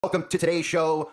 Welcome to today's show.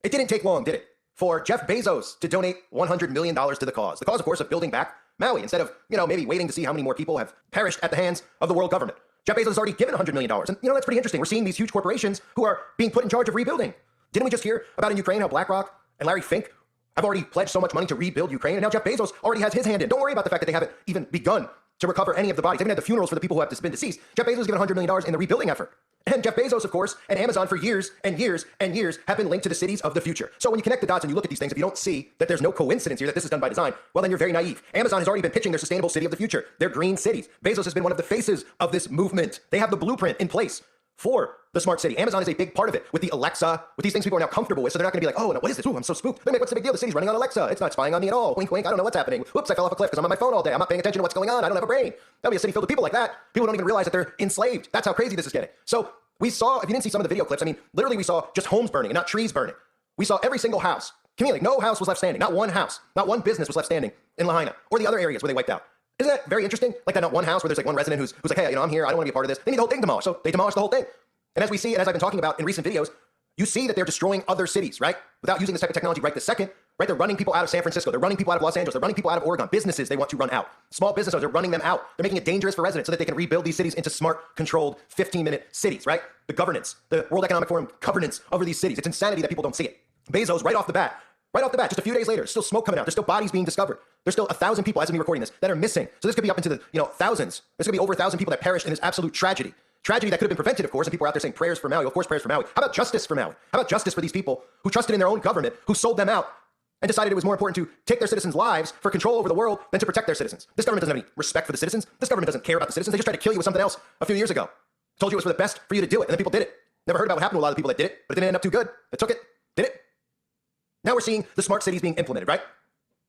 It didn't take long, did it, for Jeff Bezos to donate $100 million to the cause. The cause, of course, of building back Maui instead of, maybe waiting to see how many more people have perished at the hands of the world government. Jeff Bezos has already given $100 million. And, that's pretty interesting. We're seeing these huge corporations who are being put in charge of rebuilding. Didn't we just hear about in Ukraine how BlackRock and Larry Fink have already pledged so much money to rebuild Ukraine? And now Jeff Bezos already has his hand in. Don't worry about the fact that they haven't even begun to recover any of the bodies. They haven't had the funerals for the people who have been deceased. Jeff Bezos has given $100 million in the rebuilding effort. And Jeff Bezos, of course, and Amazon for years and years and years have been linked to the cities of the future. So when you connect the dots and you look at these things, if you don't see that there's no coincidence here, that this is done by design, well, then you're very naive. Amazon has already been pitching their sustainable city of the future, their green cities. Bezos has been one of the faces of this movement. They have the blueprint in place for the smart city. Amazon is a big part of it. With the Alexa, with these things people are now comfortable with, so they're not going to be like, oh, no, what is this? Ooh, I'm so spooked. What's the big deal? The city's running on Alexa. It's not spying on me at all. Wink, wink. I don't know what's happening. Whoops, I fell off a cliff because I'm on my phone all day. I'm not paying attention to what's going on. I don't have a brain. That'll be a city filled with people like that. People don't even realize that they're enslaved. That's how crazy this is getting. So we saw, if you didn't see some of the video clips, literally we saw just homes burning and not trees burning. We saw every single house. No house was left standing. Not one house. Not one business was left standing in Lahaina or the other areas where they wiped out. Isn't that very interesting? Like that not one house where there's like one resident who's like, hey, I'm here. I don't want to be a part of this. They need the whole thing demolished. So they demolished the whole thing. And as we see, and as I've been talking about in recent videos, you see that they're destroying other cities, right? Without using this type of technology right this second, right? They're running people out of San Francisco. They're running people out of Los Angeles. They're running people out of Oregon. Businesses they want to run out. Small business owners, they're running them out. They're making it dangerous for residents so that they can rebuild these cities into smart, controlled, 15-minute cities, right? The governance, the World Economic Forum governance over these cities. It's insanity that people don't see it. Bezos, right off the bat, just a few days later, still smoke coming out. There's still bodies being discovered. There's still 1,000 people, as of me recording this, that are missing. So this could be up into the, thousands. There's gonna be over 1,000 people that perished in this absolute tragedy. Tragedy that could have been prevented, of course, and people are out there saying prayers for Maui. Of course, prayers for Maui. How about justice for Maui? How about justice for these people who trusted in their own government, who sold them out, and decided it was more important to take their citizens' lives for control over the world than to protect their citizens? This government doesn't have any respect for the citizens. This government doesn't care about the citizens. They just tried to kill you with something else a few years ago. Told you it was for the best for you to do it, and then people did it. Never heard about what happened to a lot of the people that did it, but it didn't end up too good. They took it, did it. Now we're seeing the smart cities being implemented, right?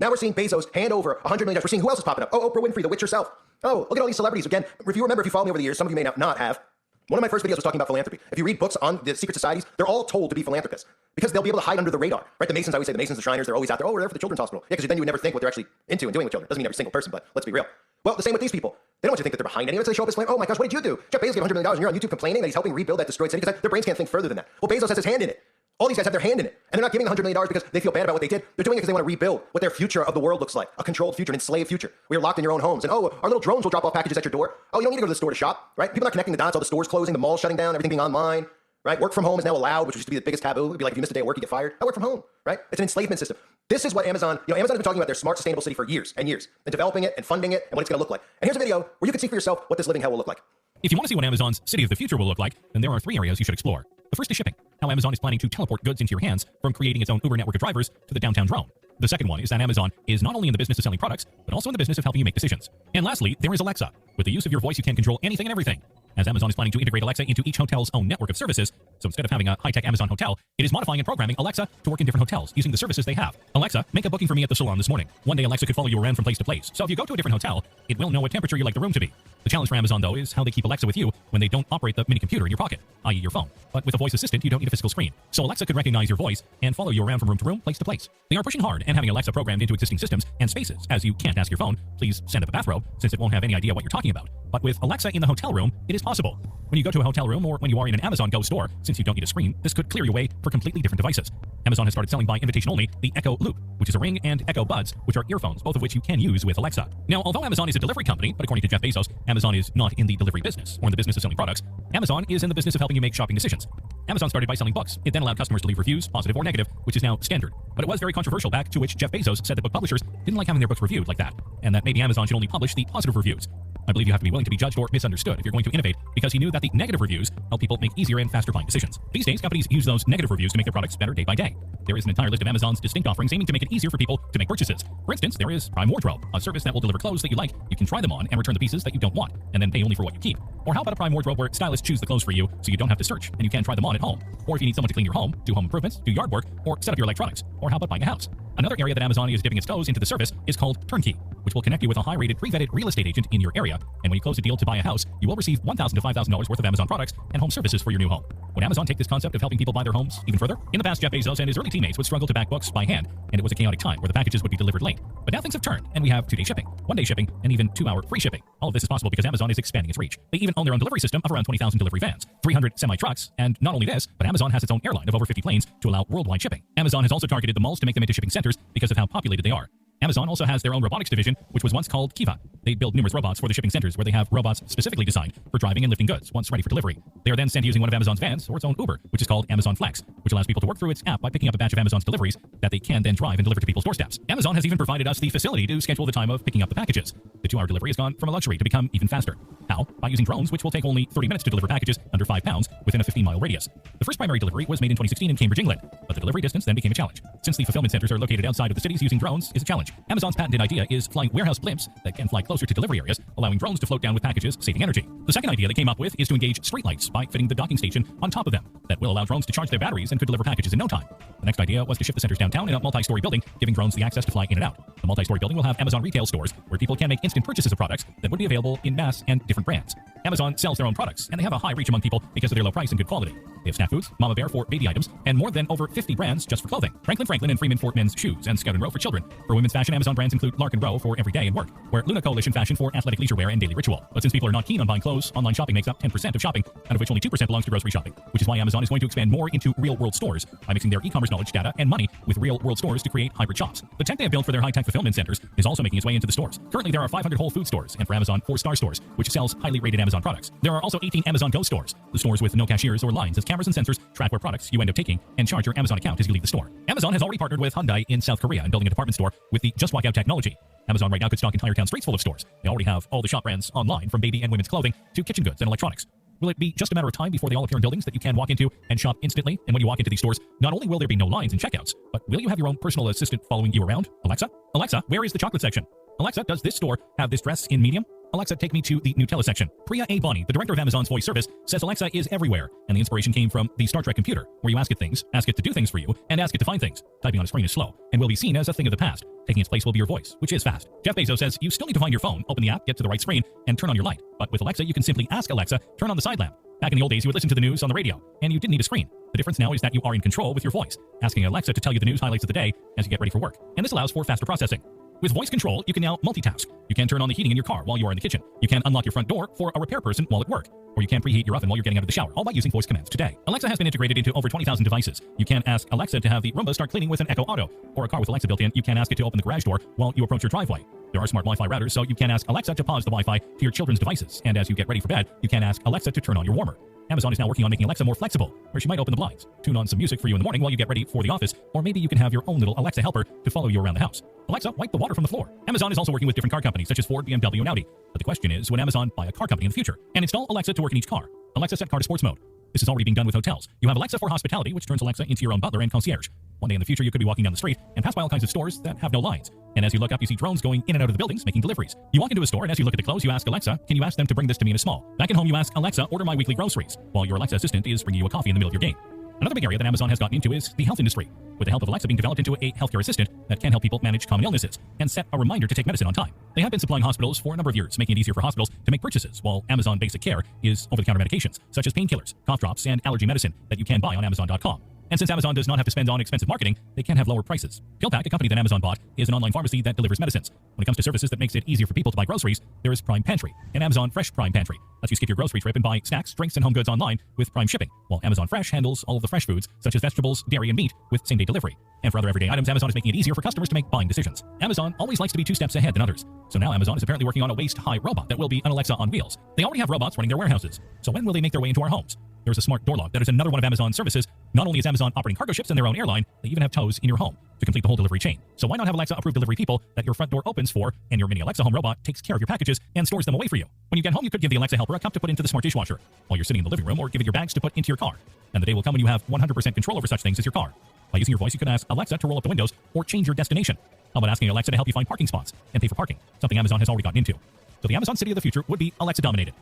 Now we're seeing Bezos hand over $100 million. We're seeing who else is popping up. Oh, Oprah Winfrey, the witch herself. Oh, look at all these celebrities. Again, if you remember, if you follow me over the years, some of you may not have. One of my first videos was talking about philanthropy. If you read books on the secret societies, they're all told to be philanthropists because they'll be able to hide under the radar, right? The Masons, I always say, the Masons, the Shriners, they're always out there. Oh, we're there for the Children's Hospital. Yeah, because then you would never think what they're actually into and doing with children. Doesn't mean every single person, but let's be real. Well, the same with these people. They don't want you to think that they're behind any of it. So they show up as oh my gosh, what did you do? Jeff Bezos gave $100 million and you're on YouTube complaining that he's helping rebuild that destroyed city because their brains can't think further than that. Well, Bezos has his hand in it. All these guys have their hand in it. And they're not giving $100 million because they feel bad about what they did. They're doing it because they want to rebuild what their future of the world looks like. A controlled future, an enslaved future. Where you're locked in your own homes. And our little drones will drop off packages at your door. Oh, you don't need to go to the store to shop, right? People are not connecting the dots, all the stores closing, the malls shutting down, everything being online, right? Work from home is now allowed, which used to be the biggest taboo. It'd be like if you missed a day at work, you get fired. I work from home, right? It's an enslavement system. This is what Amazon has been talking about their smart, sustainable city for years and years, and developing it and funding it and what it's going to look like. And here's a video where you can see for yourself what this living hell will look like. If you want to see what Amazon's city of the future will look like, then there are 3 areas you should explore. The first is shipping, how Amazon is planning to teleport goods into your hands from creating its own Uber network of drivers to the downtown drone. The second one is that Amazon is not only in the business of selling products, but also in the business of helping you make decisions. And lastly, there is Alexa. With the use of your voice, you can control anything and everything. As Amazon is planning to integrate Alexa into each hotel's own network of services, so instead of having a high-tech Amazon hotel, it is modifying and programming Alexa to work in different hotels using the services they have. Alexa, make a booking for me at the salon this morning. One day Alexa could follow you around from place to place, so if you go to a different hotel, it will know what temperature you like the room to be. The challenge for Amazon, though, is how they keep Alexa with you when they don't operate the mini computer in your pocket, i.e. your phone. But with a voice assistant, you don't need a physical screen. So Alexa could recognize your voice and follow you around from room to room, place to place. They are pushing hard and having Alexa programmed into existing systems and spaces, as you can't ask your phone, please send up a bathrobe, since it won't have any idea what you're talking about. But with Alexa in the hotel room, it is possible. When you go to a hotel room or when you are in an Amazon Go store, since you don't need a screen, this could clear your way for completely different devices. Amazon has started selling by invitation only the Echo Loop, which is a Ring, and Echo Buds, which are earphones, both of which you can use with Alexa. Now, although Amazon is a delivery company, but according to Jeff Bezos, Amazon is not in the delivery business or in the business of selling products. Amazon is in the business of helping you make shopping decisions. Amazon started by selling books. It then allowed customers to leave reviews, positive or negative, which is now standard. But it was very controversial, back to which Jeff Bezos said that book publishers didn't like having their books reviewed like that, and that maybe Amazon should only publish the positive reviews. I believe you have to be willing to be judged or misunderstood if you're going to innovate, because he knew that the negative reviews help people make easier and faster buying decisions. These days, companies use those negative reviews to make their products better day by day. There is an entire list of Amazon's distinct offerings aiming to make it easier for people to make purchases. For instance, there is Prime Wardrobe, a service that will deliver clothes that you like. You can try them on and return the pieces that you don't want, and then pay only for what you keep. Or how about a Prime Wardrobe where stylists choose the clothes for you so you don't have to search and you can try them on at home? Or if you need someone to clean your home, do home improvements, do yard work, or set up your electronics. Or how about buying a house? Another area that Amazon is dipping its toes into the service is called turnkey. which will connect you with a high-rated, pre-vetted real estate agent in your area. And when you close a deal to buy a house, you will receive $1,000 to $5,000 worth of Amazon products and home services for your new home. Would Amazon take this concept of helping people buy their homes even further? In the past, Jeff Bezos and his early teammates would struggle to back books by hand, and it was a chaotic time where the packages would be delivered late. But now things have turned, and we have 2-day shipping, 1-day shipping, and even 2-hour free shipping. All of this is possible because Amazon is expanding its reach. They even own their own delivery system of around 20,000 delivery vans, 300 semi-trucks, and not only this, but Amazon has its own airline of over 50 planes to allow worldwide shipping. Amazon has also targeted the malls to make them into shipping centers because of how populated they are. Amazon also has their own robotics division, which was once called Kiva. They build numerous robots for the shipping centers where they have robots specifically designed for driving and lifting goods once ready for delivery. They are then sent using one of Amazon's vans or its own Uber, which is called Amazon Flex, which allows people to work through its app by picking up a batch of Amazon's deliveries that they can then drive and deliver to people's doorsteps. Amazon has even provided us the facility to schedule the time of picking up the packages. The 2-hour delivery has gone from a luxury to become even faster. How? By using drones, which will take only 30 minutes to deliver packages under 5 pounds within a 15-mile radius. The first primary delivery was made in 2016 in Cambridge, England, but the delivery distance then became a challenge. Since the fulfillment centers are located outside of the cities, using drones is a challenge. Amazon's patented idea is flying warehouse blimps that can fly closer to delivery areas, allowing drones to float down with packages, saving energy. The second idea they came up with is to engage streetlights by fitting the docking station on top of them. That will allow drones to charge their batteries and could deliver packages in no time. The next idea was to shift the centers downtown in a multi-story building, giving drones the access to fly in and out. The multi-story building will have Amazon retail stores where people can make instant purchases of products that would be available in mass and different brands. Amazon sells their own products, and they have a high reach among people because of their low price and good quality. They have snack foods, Mama Bear for baby items, and more than over 50 brands just for clothing. Franklin and Freeman for men's shoes, and Scout & Row for children. For women's fashion, Amazon brands include Lark & Row for every day and work, where Luna Coalition fashion for athletic leisure wear and daily ritual. But since people are not keen on buying clothes, online shopping makes up 10% of shopping, out of which only 2% belongs to grocery shopping, which is why Amazon is going to expand more into real-world stores by mixing their e-commerce knowledge, data, and money with real-world stores to create hybrid shops. The tech they have built for their high-tech fulfillment centers is also making its way into the stores. Currently, there are 500 Whole Foods stores, and for Amazon, 4-star stores, which sells highly rated Amazon products. There are also 18 Amazon Go stores, the stores with no cashiers or lines, as cameras and sensors track where products you end up taking and charge your Amazon account as you leave the store. Amazon has already partnered with Hyundai in South Korea and building a department store with the Just Walk Out technology. Amazon right now could stock entire town streets full of stores. They already have all the shop brands online, from baby and women's clothing to kitchen goods and electronics. Will it be just a matter of time before they all appear in buildings that you can walk into and shop instantly? And when you walk into these stores, not only will there be no lines and checkouts, but will you have your own personal assistant following you around? Alexa? Alexa, where is the chocolate section? Alexa, does this store have this dress in medium? Alexa, take me to the Nutella section. Priya A. Bonney, the director of Amazon's voice service, says Alexa is everywhere, and the inspiration came from the Star Trek computer, where you ask it things, ask it to do things for you, and ask it to find things. Typing on a screen is slow, and will be seen as a thing of the past. Taking its place will be your voice, which is fast. Jeff Bezos says you still need to find your phone, open the app, get to the right screen, and turn on your light. But with Alexa, you can simply ask Alexa, turn on the side lamp. Back in the old days, you would listen to the news on the radio, and you didn't need a screen. The difference now is that you are in control with your voice, asking Alexa to tell you the news highlights of the day as you get ready for work. And this allows for faster processing. With voice control, you can now multitask. You can turn on the heating in your car while you are in the kitchen. You can unlock your front door for a repair person while at work. Or you can preheat your oven while you're getting out of the shower, all by using voice commands today. Alexa has been integrated into over 20,000 devices. You can ask Alexa to have the Roomba start cleaning with an Echo Auto. Or a car with Alexa built in, you can ask it to open the garage door while you approach your driveway. There are smart Wi-Fi routers, so you can ask Alexa to pause the Wi-Fi to your children's devices. And as you get ready for bed, you can ask Alexa to turn on your warmer. Amazon is now working on making Alexa more flexible, where she might open the blinds, tune on some music for you in the morning while you get ready for the office, or maybe you can have your own little Alexa helper to follow you around the house. Alexa, wipe the water from the floor. Amazon is also working with different car companies such as Ford, BMW, and Audi. But the question is, would Amazon buy a car company in the future and install Alexa to work in each car? Alexa, set car to sports mode. This is already being done with hotels. You have Alexa for hospitality, which turns Alexa into your own butler and concierge. One day in the future, you could be walking down the street and pass by all kinds of stores that have no lines. And as you look up, you see drones going in and out of the buildings, making deliveries. You walk into a store, and as you look at the clothes, you ask Alexa, can you ask them to bring this to me in a small? Back at home, you ask Alexa, order my weekly groceries, while your Alexa assistant is bringing you a coffee in the middle of your game. Another big area that Amazon has gotten into is the health industry, with the help of Alexa being developed into a healthcare assistant that can help people manage common illnesses and set a reminder to take medicine on time. They have been supplying hospitals for a number of years, making it easier for hospitals to make purchases, while Amazon Basic Care is over-the-counter medications, such as painkillers, cough drops, and allergy medicine that you can buy on Amazon.com. And since Amazon does not have to spend on expensive marketing, they can have lower prices. PillPack, a company that Amazon bought, is an online pharmacy that delivers medicines. When it comes to services that makes it easier for people to buy groceries, there is Prime Pantry, an Amazon Fresh Prime Pantry. Lets you skip your grocery trip and buy snacks, drinks, and home goods online with Prime shipping, while Amazon Fresh handles all of the fresh foods, such as vegetables, dairy, and meat, with same-day delivery. And for other everyday items, Amazon is making it easier for customers to make buying decisions. Amazon always likes to be 2 steps ahead than others. So now Amazon is apparently working on a waist-high robot that will be an Alexa on wheels. They already have robots running their warehouses. So when will they make their way into our homes? There's a smart door lock that is another one of Amazon's services. Not only is Amazon operating cargo ships and their own airline, they even have tows in your home to complete the whole delivery chain. So why not have Alexa approved delivery people that your front door opens for, and your mini Alexa home robot takes care of your packages and stores them away for you? When you get home, you could give the Alexa helper a cup to put into the smart dishwasher while you're sitting in the living room, or give it your bags to put into your car. And the day will come when you have 100% control over such things as your car. By using your voice, you could ask Alexa to roll up the windows or change your destination. How about asking Alexa to help you find parking spots and pay for parking, something Amazon has already gotten into. So the Amazon city of the future would be Alexa dominated.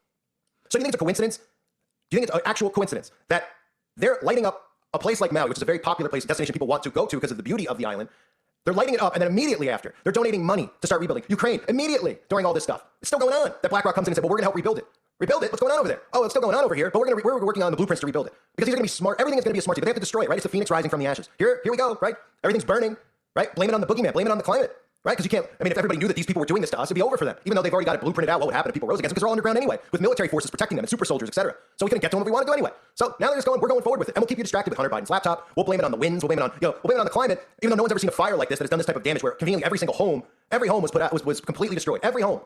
So do you think it's a coincidence? Do you think it's an actual coincidence that they're lighting up a place like Maui, which is a very popular place, destination people want to go to because of the beauty of the island, They're lighting it up, and then immediately after, they're donating money to start rebuilding. Ukraine, immediately during all this stuff. It's still going on. That BlackRock comes in and said, well, we're going to help rebuild it. Rebuild it? What's going on over there? Oh, it's still going on over here, but we're working on the blueprints to rebuild it. Because these are going to be smart. Everything is going to be a smart city, but they have to destroy it, right? It's the phoenix rising from the ashes. Here we go, right? Everything's burning, right? Blame it on the boogeyman. Blame it on the climate, right? Because you can't, I mean, if everybody knew that these people were doing this to us, it'd be over for them. Even though they've already got it blueprinted out what would happen if people rose against them, because they're all underground anyway, with military forces protecting them and super soldiers, etc. So we couldn't get to them if we wanted to anyway. So now they're just going, we're going forward with it. And we'll keep you distracted with Hunter Biden's laptop. We'll blame it on the winds. We'll blame it on, we'll blame it on the climate, even though no one's ever seen a fire like this that has done this type of damage where conveniently every home was put out, was completely destroyed. Every home,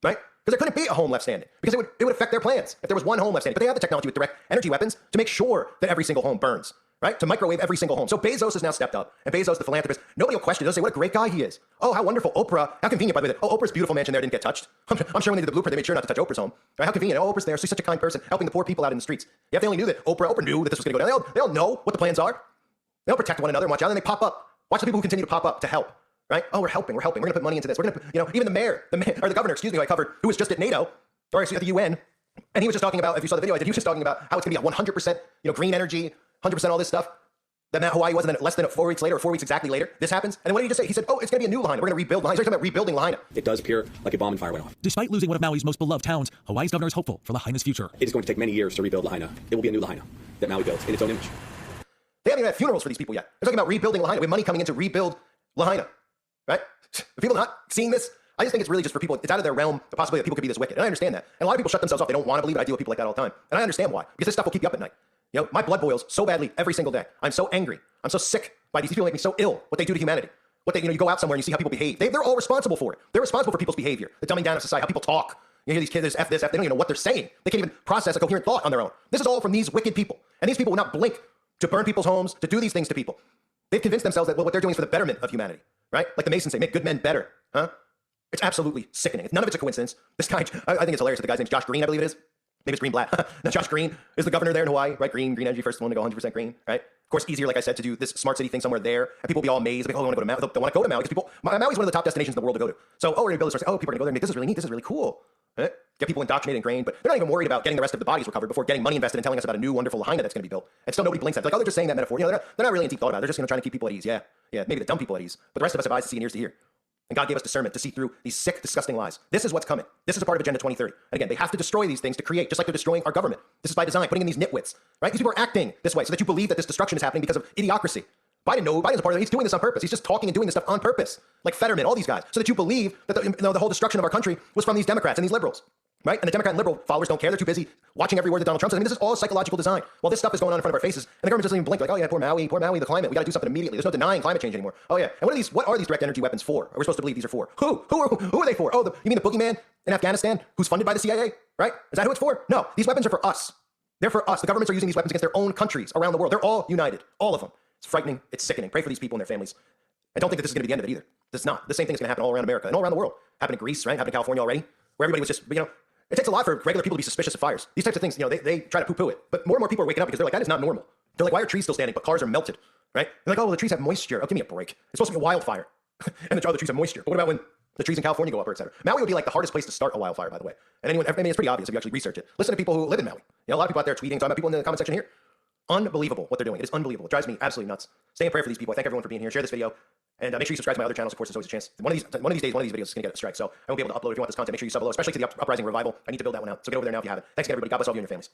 right? Because there couldn't be a home left standing. Because it would affect their plans if there was one home left standing. But they have the technology with direct energy weapons to make sure that every single home burns, right? To microwave every single home. So Bezos has now stepped up. And Bezos, the philanthropist, nobody will question it. They'll say, what a great guy he is. Oh, how wonderful. Oprah, how convenient, by the way. Oh, Oprah's beautiful mansion there didn't get touched. I'm sure when they did the blueprint, they made sure not to touch Oprah's home. Right? How convenient. Oh, Oprah's there. She's such a kind person, helping the poor people out in the streets. Yeah, if they only knew that Oprah knew that this was going to go down. They'll know what the plans are. They'll protect one another and watch out. And they pop up. Watch the people who continue to pop up to help. Right? Oh, we're helping. We're going to put money into this. We're going to, even the mayor, or the governor, who I covered, who was just at NATO, or actually at the UN, and he was just talking about, if you saw the video I did, he was just talking about how it's going to be a 100%, green energy, 100% all this stuff. Then Hawaii was, and then less than 4 weeks later, or 4 weeks exactly later, this happens. And then what did he just say? He said, oh, it's going to be a new Lahaina. We're going to rebuild Lahaina. He's talking about rebuilding Lahaina. It does appear like a bomb and fire went off. Despite losing one of Maui's most beloved towns, Hawaii's governor is hopeful for Lahaina's future. It is going to take many years to rebuild Lahaina. It will be a new Lahaina that Maui builds in its own image. They haven't even had funerals for these people yet. They're talking about rebuilding Lahaina. We have money coming in to rebuild Lahaina, right? Are people not seeing this? I just think it's really just for people, it's out of their realm, the possibility that people could be this wicked. And I understand that. And a lot of people shut themselves off. They don't want to believe it. I deal with people like that all the time. And I understand why. Because this stuff will keep you up at night. My blood boils so badly every single day. I'm so angry. I'm so sick by these people make me so ill, what they do to humanity. What they, you go out somewhere and you see how people behave. They're all responsible for it. They're responsible for people's behavior, the dumbing down of society, how people talk. You hear these kids, F this, F, they don't even know what they're saying. They can't even process a coherent thought on their own. This is all from these wicked people. And these people will not blink to burn people's homes, to do these things to people. They've convinced themselves that, well, what they're doing is for the betterment of humanity, right? Like the Masons say, make good men better, huh? It's absolutely sickening. None of it's a coincidence. This guy, I think it's hilarious that the guy's name's Josh Green, I believe it is. Maybe it's Green Blatt. Now, Josh Green is the governor there in Hawaii, right? Green energy, first one to go 100% green, right? Of course, easier, like I said, to do this smart city thing somewhere there, and people will be all amazed. Like, oh, they want to go to Maui. They want to go to Maui because Maui's one of the top destinations in the world to go to. So, oh, we're going to build this. Oh, people are going to go there and this is really neat. This is really cool. Right? Get people indoctrinated and ingrained, but they're not even worried about getting the rest of the bodies recovered before getting money invested and telling us about a new wonderful Lahaina that's going to be built. And still nobody blinks at it. Like, oh, they're just saying that metaphor. They're not really in deep thought about it. They're just trying to keep people at ease. Yeah, maybe the dumb people at ease. But the rest of us have eyes to see and ears to hear. And God gave us discernment to see through these sick, disgusting lies. This is what's coming. This is a part of Agenda 2030. And again, they have to destroy these things to create, just like they're destroying our government. This is by design, putting in these nitwits, right? These people are acting this way so that you believe that this destruction is happening because of idiocracy. Biden's a part of it. He's doing this on purpose. He's just talking and doing this stuff on purpose. Like Fetterman, all these guys. So that you believe that the whole destruction of our country was from these Democrats and these liberals. Right? And the Democrat and liberal followers don't care. They're too busy watching every word that Donald Trump says. I mean, this is all psychological design. Well, this stuff is going on in front of our faces, and the government doesn't even blink. Like, oh yeah, poor Maui, the climate. We got to do something immediately. There's no denying climate change anymore. Oh yeah. And what are these direct energy weapons for? Are we supposed to believe these are for? Who are they for? Oh, you mean the boogeyman in Afghanistan, who's funded by the CIA? Right? Is that who it's for? No. These weapons are for us. They're for us. The governments are using these weapons against their own countries around the world. They're all united, all of them. It's frightening. It's sickening. Pray for these people and their families. I don't think that this is going to be the end of it either. This is not. The same thing is going to happen all around America and all around the world. Happened in Greece, right? Happened in California already, where everybody was just, it takes a lot for regular people to be suspicious of fires. These types of things, they try to poo-poo it. But more and more people are waking up because they're like, that is not normal. They're like, why are trees still standing, but cars are melted, right? They're like, oh, well, the trees have moisture. Oh, give me a break. It's supposed to be a wildfire. And the trees have moisture. But what about when the trees in California go up, or et cetera? Maui would be like the hardest place to start a wildfire, by the way. And it's pretty obvious if you actually research it. Listen to people who live in Maui. A lot of people out there tweeting, talking about people in the comment section here. Unbelievable what they're doing. It is unbelievable. It drives me absolutely nuts. Stay in prayer for these people. I thank everyone for being here. Share this video. And make sure you subscribe to my other channels. Of course, there's always a chance. One of these days, one of these videos is going to get a strike. So I won't be able to upload. If you want this content, make sure you sub below, especially to the Uprising Revival. I need to build that one out. So get over there now if you haven't. Thanks again, everybody. God bless all of you and your families.